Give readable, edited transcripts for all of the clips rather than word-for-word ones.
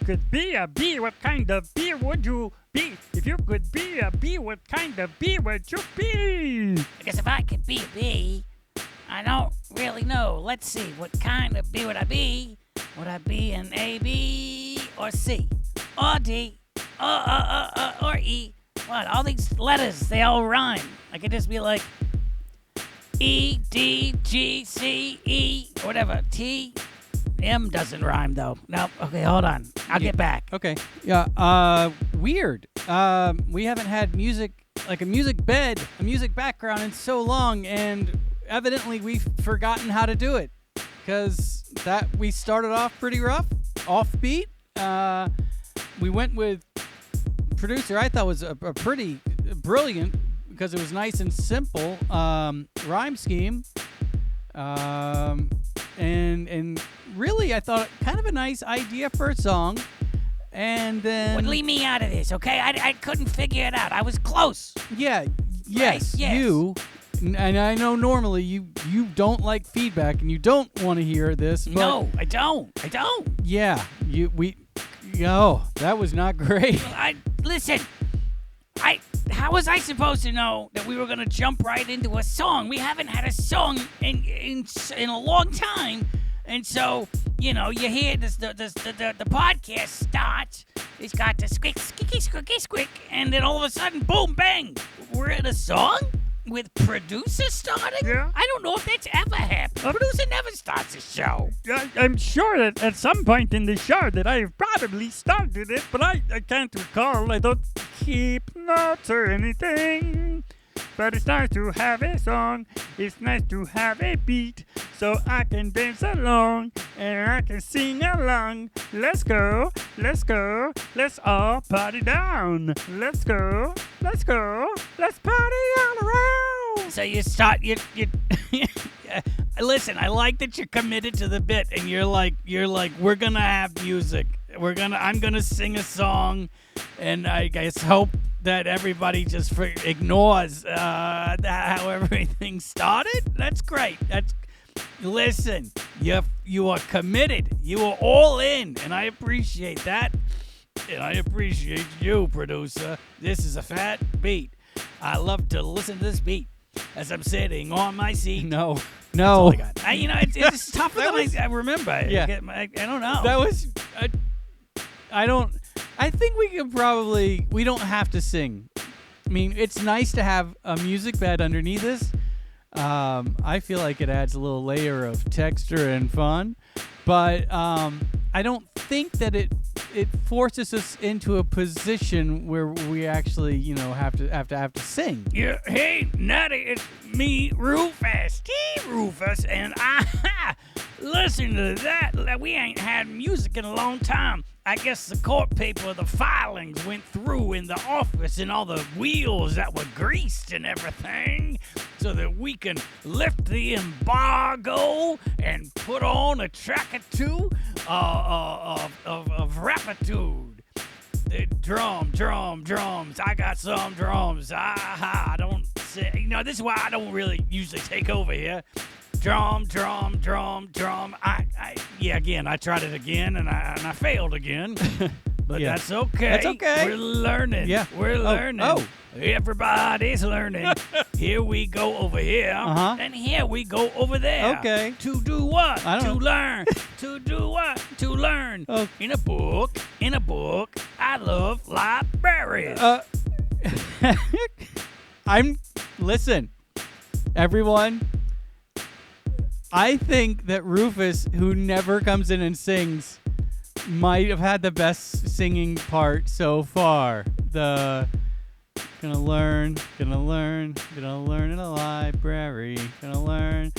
could be a bee, what kind of bee would you be? If you could be a bee, what kind of bee would you be? I guess if I could be a bee, I don't really know. Let's see, what kind of bee would I be? Would I be an A, B, or C, or D, or E? What? All these letters, they all rhyme. I could just be like E, D, G, C, E, or whatever. T, M doesn't rhyme though. No. Okay, hold on. I'll get back. Okay. Yeah. Weird. We haven't had music, like a music bed, a music background in so long, and evidently we've forgotten how to do it because we started off pretty rough, offbeat. We went with producer I thought was a pretty brilliant because it was nice and simple rhyme scheme, and really I thought kind of a nice idea for a song, and then Would leave me out of this, okay? I couldn't figure it out. I was close. yes, yes. you, and I know normally you don't like feedback and you don't want to hear this, but No, I don't. yeah, that was not great. Listen. How was I supposed to know that we were gonna jump right into a song? We haven't had a song in a long time, and so you hear this the podcast starts. It's got the squick, squicky, squicky, squick, and then all of a sudden, boom, bang, we're in a song with producer starting. Yeah. I don't know if that's ever happened. Producer never starts a show. I'm sure that at some point in the show that I have probably started it, but I can't recall. I don't keep notes or anything. But it's nice to have a song. It's nice to have a beat, so I can dance along and I can sing along. Let's go, let's go, let's all party down. Let's go, let's go, let's party all around. So you start you listen, I like that you're committed to the bit and you're like we're gonna have music. I'm gonna sing a song, and I guess hope that everybody just ignores how everything started. That's great. Listen, you are committed. You are all in, and I appreciate that. And I appreciate you, producer. This is a fat beat. I love to listen to this beat as I'm sitting on my seat. No. That's all I got. It's tougher than I remember. Yeah. I don't know. That was. I think we don't have to sing. I mean, it's nice to have a music bed underneath us. I feel like it adds a little layer of texture and fun, but I don't think that it forces us into a position where we actually, have to sing. Yeah, hey, Natty, it's me, Rufus, Rufus, and I listen to that. We ain't had music in a long time. I guess the court paper, the filings went through in the office and all the wheels that were greased and everything so that we can lift the embargo and put on a track or two of rapitude. Drums. I got some drums. I don't say, this is why I don't really usually take over here. Drum. Again, I tried it again and I failed again. But Yeah. that's okay. That's okay. We're learning. Yeah. We're learning. Oh. Everybody's learning. Here we go over here. Uh-huh. And here we go over there. Okay. To do what? I don't To know. learn. To do what? To learn. Oh. In a book. I love libraries. Listen, everyone. I think that Rufus, who never comes in and sings, might have had the best singing part so far. The gonna learn in a library. Gonna learn.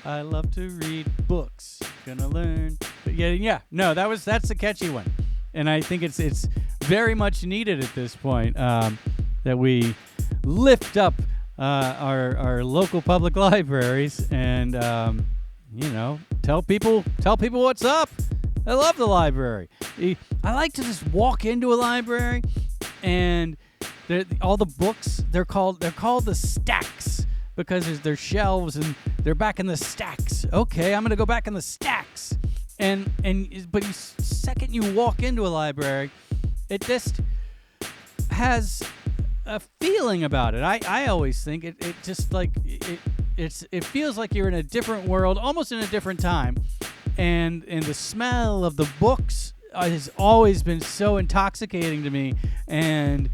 I love to read books. Gonna learn. But yeah. No, that's a catchy one, and I think it's very much needed at this point that we lift up our local public libraries and tell people what's up. I love the library. I like to just walk into a library and all the books they're called the stacks because there's shelves and they're back in the stacks. Okay, I'm gonna go back in the stacks. But second you walk into a library, it just has a feeling about it. I always think it just like it feels like you're in a different world, almost in a different time, and the smell of the books has always been so intoxicating to me, and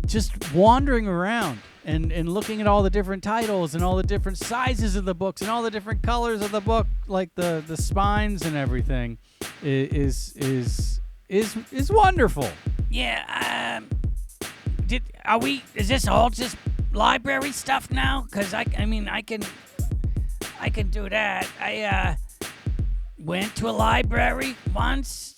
just wandering around and looking at all the different titles and all the different sizes of the books and all the different colors of the book, like the spines and everything, is wonderful. Yeah. Is this all just library stuff now? Because I can do that. I went to a library once.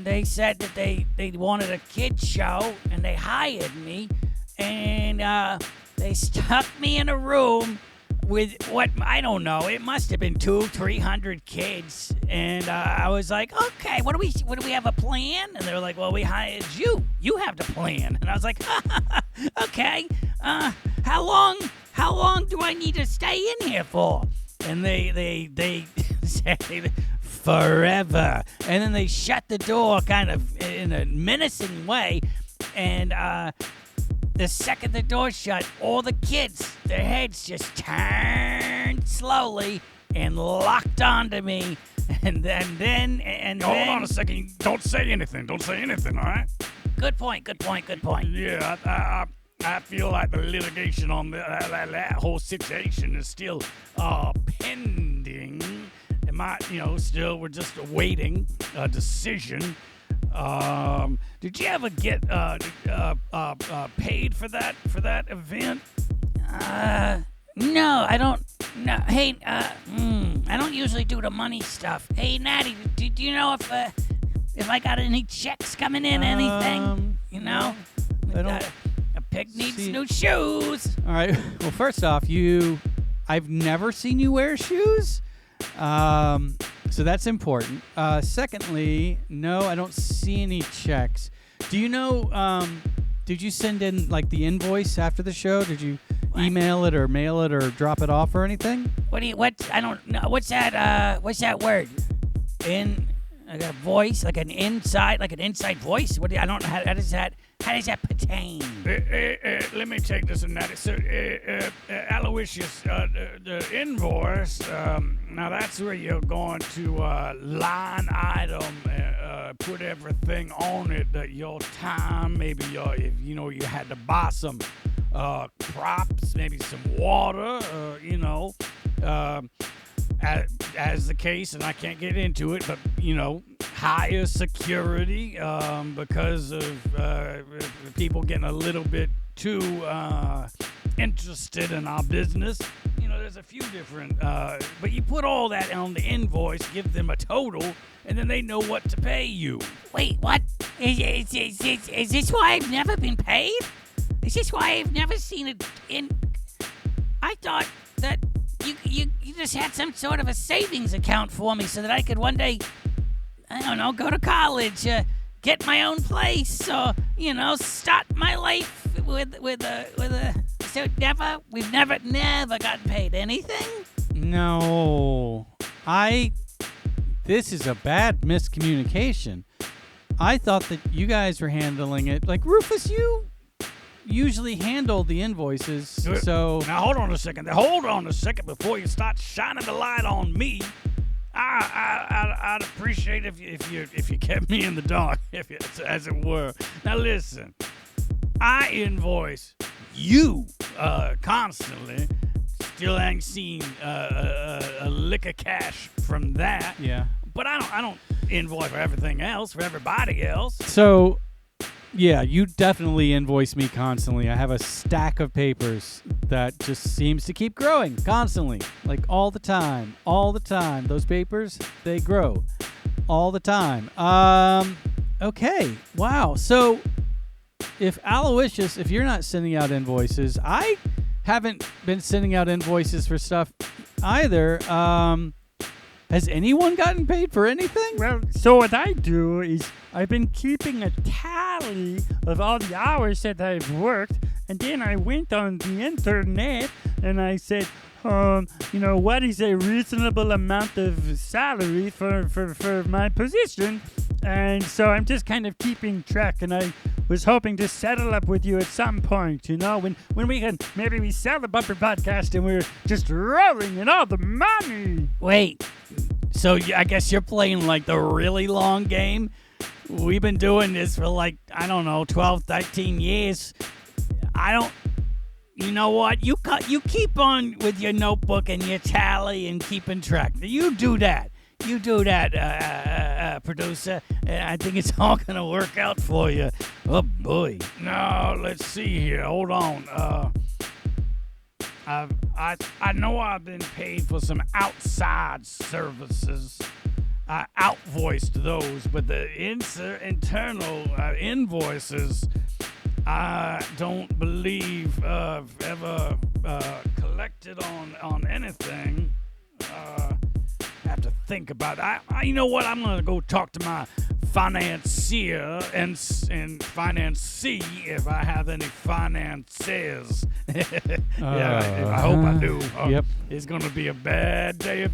They said that they wanted a kids show, and they hired me, and they stuck me in a room with what, I don't know, it must have been 200-300 kids, and I was like, okay, what do we have a plan? And they were like, well, we hired you have the plan. And I was like, okay, how long do I need to stay in here for? And they said forever. And then they shut the door kind of in a menacing way, and the second the door shut, all the kids, their heads just turned slowly and locked onto me. And then Hold on a second. Don't say anything. All right? Good point. Yeah, I feel like the litigation on that whole situation is still pending. We're just awaiting a decision. Did you ever get paid for that event? No, I don't. No, hey, I don't usually do the money stuff. Hey, Natty, do you know if I got any checks coming in, anything? No, I don't. A pig needs new shoes. All right. Well, first off, I've never seen you wear shoes. So that's important. Secondly, no, I don't see any checks. Do you know, did you send in like the invoice after the show? Did you email it or mail it or drop it off or anything? I don't know. What's that word? Like a voice, like an inside voice? I don't know. How does that pertain? Let me take this and that. So, Aloysius, the invoice, now that's where you're going to line item, put everything on it, your time, maybe if you had to buy some crops, maybe some water, as the case, and I can't get into it, but higher security because of people getting a little bit too interested in our business. There's a few different, but you put all that on the invoice, give them a total, and then they know what to pay you. Wait, what? Is this why I've never been paid? Is this why I've never seen it in? I thought that you just had some sort of a savings account for me so that I could one day, I don't know, go to college, get my own place, or start my life with a. So we've never gotten paid anything. No, this is a bad miscommunication. I thought that you guys were handling it. Like, Rufus, you usually handle the invoices, so... Now, hold on a second before you start shining the light on me. I'd appreciate if you kept me in the dark, as it were. Now, listen. I invoice you constantly. Still ain't seen a lick of cash from that. Yeah. But I don't invoice for everything else, for everybody else. So, yeah, you definitely invoice me constantly. I have a stack of papers that just seems to keep growing constantly, like all the time. Those papers, they grow all the time. Okay, wow. So, if you're not sending out invoices, I haven't been sending out invoices for stuff either. Has anyone gotten paid for anything? Well, so what I do is I've been keeping a tally of all the hours that I've worked, and then I went on the internet and I said, what is a reasonable amount of salary for my position. And so I'm just kind of keeping track, and I was hoping to settle up with you at some point, when we can, maybe we sell the Bumper Podcast and we're just rolling in all the money. Wait, so I guess you're playing like the really long game? We've been doing this for 12, 13 years. You know what? You keep on with your notebook and your tally and keeping track. You do that. Producer. I think it's all going to work out for you. Oh, boy. No, let's see here. Hold on. I know I've been paid for some outside services. I outvoiced those, but the internal invoices, I don't believe I've ever collected on anything. I have to think about it. You know what? I'm going to go talk to my financier and financee if I have any finances. I hope I do. Yep. It's going to be a bad day if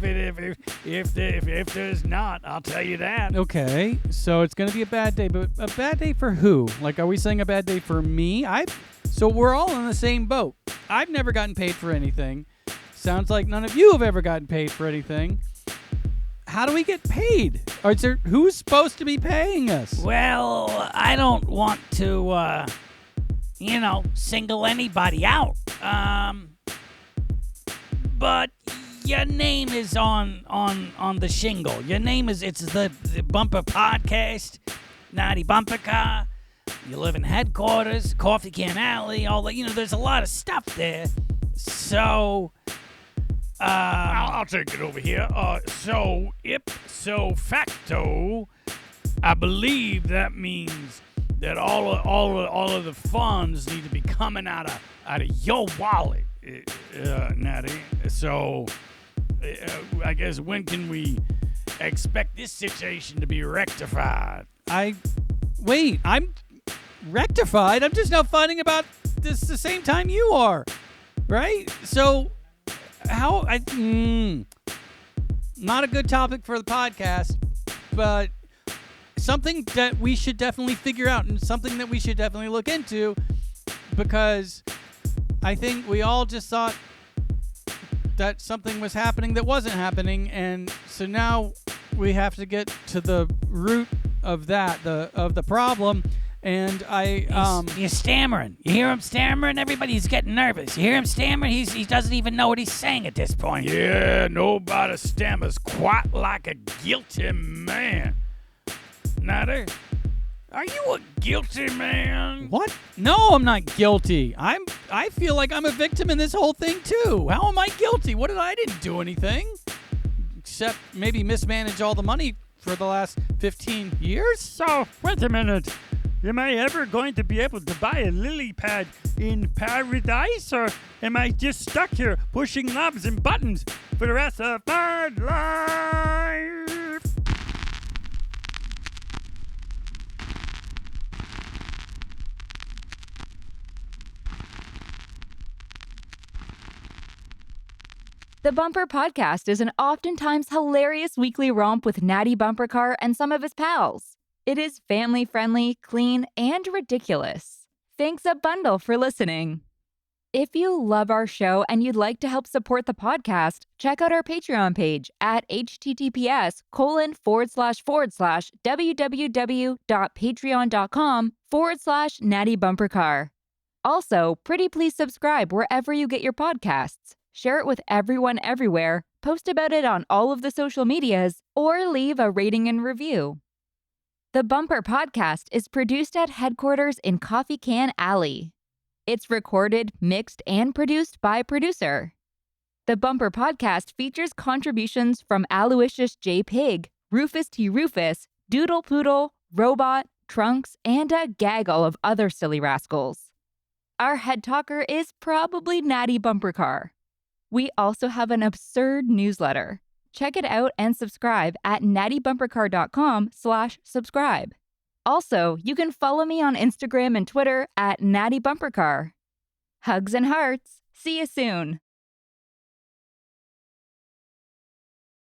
there's not. I'll tell you that. Okay, so it's going to be a bad day, but a bad day for who? Like, are we saying a bad day for me? So we're all in the same boat. I've never gotten paid for anything. Sounds like none of you have ever gotten paid for anything. How do we get paid? Or who's supposed to be paying us? Well, I don't want to, single anybody out. But your name is on the shingle. Your name it's the Bumper Podcast, Naughty Bumper Car. You live in headquarters, Coffee Can Alley, all that. There's a lot of stuff there. So, I'll take it over here. So ipso facto, I believe that means that all of the funds need to be coming out of your wallet, Natty. So, I guess when can we expect this situation to be rectified? I'm rectified? I'm just now finding about this the same time you are, right? So. Not a good topic for the podcast, but something that we should definitely figure out and something that we should definitely look into, because I think we all just thought that something was happening that wasn't happening, and so now we have to get to the root of the problem. And he's stammering. You hear him stammering? Everybody's getting nervous. You hear him stammering? He doesn't even know what he's saying at this point. Yeah, nobody stammers quite like a guilty man. Nader, are you a guilty man? What? No, I'm not guilty. I feel like I'm a victim in this whole thing too. How am I guilty? I didn't do anything except maybe mismanage all the money for the last 15 years. So, wait a minute. Am I ever going to be able to buy a lily pad in paradise, or am I just stuck here pushing knobs and buttons for the rest of my life? The Bumper Podcast is an oftentimes hilarious weekly romp with Natty Bumper Car and some of his pals. It is family-friendly, clean, and ridiculous. Thanks a bundle for listening. If you love our show and you'd like to help support the podcast, check out our Patreon page at https://www.patreon.com/nattybumpercar. Also, pretty please subscribe wherever you get your podcasts. Share it with everyone everywhere, post about it on all of the social medias, or leave a rating and review. The Bumper Podcast is produced at headquarters in Coffee Can Alley. It's recorded, mixed, and produced by producer. The Bumper Podcast features contributions from Aloysius J. Pig, Rufus T. Rufus, Doodle Poodle, Robot, Trunks, and a gaggle of other silly rascals. Our head talker is probably Natty Bumper Car. We also have an absurd newsletter. Check it out and subscribe at nattybumpercar.com/subscribe. Also, you can follow me on Instagram and Twitter at Natty Bumper Car. Hugs and hearts. See you soon.